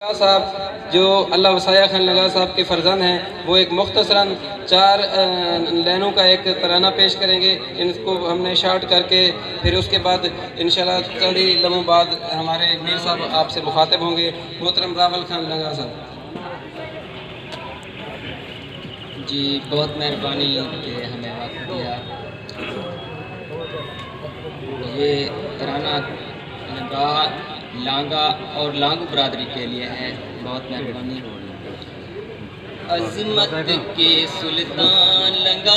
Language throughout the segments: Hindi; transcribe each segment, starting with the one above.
साहब जो अल्लाह वसाया खान लंगा साहब के फ़र्जंद हैं, वो एक मुख्तसरन 4 लाइनों का एक तराना पेश करेंगे। इनको हमने शार्ट करके फिर उसके बाद इंशाल्लाह चंद ही लम्हों बाद हमारे मीर साहब आपसे मुखातिब होंगे। मोहतरम रावल खान लंगा साहब जी, बहुत मेहरबानी कि हमें वक्त दिया। ये तराना लंगा लांगा और लांगू बरादरी के लिए है। बहुत मेहरबानी। अज़मत के सुल्तान लंगा,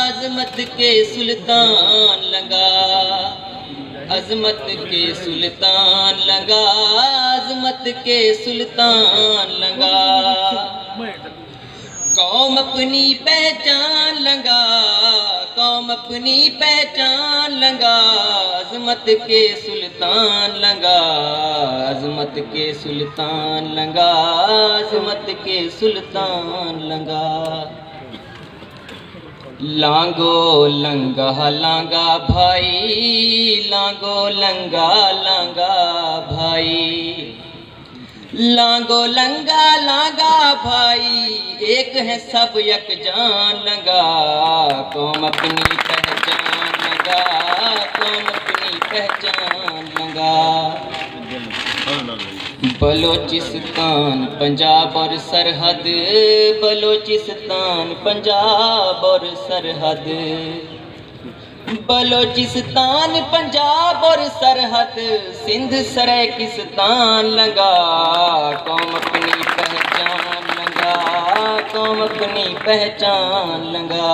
अज़मत के सुल्तान लंगा, अज़मत के सुल्तान लंगा, अज़मत के सुल्तान लंगा। कौम अपनी पहचान लंगा, कौम अपनी पहचान लंगा, अज़मत के सुल्तान लंगा, अज़मत के सुल्तान लंगा, अज़मत के सुल्तान लंगा। लांगो लंगा लांगा भाई, लांगो लंगा लांगा भाई, लांगो लंगा लांगा भाई, एक है सब यकजान लंगा। कौम अपनी पहचान लंगा, कौम अपनी पहचान लंगा। बलोचिस्तान पंजाब और सरहद, बलोचिस्तान पंजाब और सरहद, बलोचिस्तान पंजाब और सरहद, सिंध सरेकिस्तान लंगा। कौम अपनी पहचान लंगा, कौम अपनी पहचान लंगा।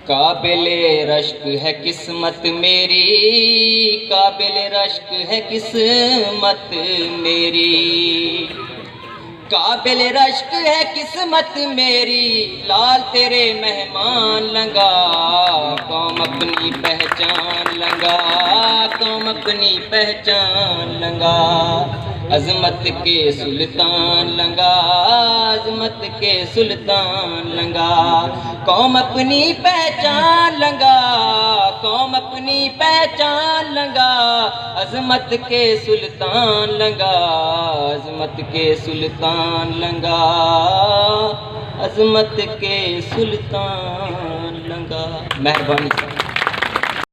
काबिले रश्क है किस्मत मेरी, काबिले रश्क है किस्मत मेरी, काबिल रश्क है किस्मत मेरी, लाल तेरे मेहमान लंगा। कौम अपनी पहचान लंगा, कौम अपनी पहचान लंगा। अज़मत के सुल्तान लंगा, अज़मत के सुल्तान लंगा। कौम अपनी पहचान लंगा, कौम अपनी पहचान लंगा, अज़मत के सुल्तान लंगा, अज़मत के सुल्तान लंगा, अज़मत के सुल्तान लंगा। मेहरबानी।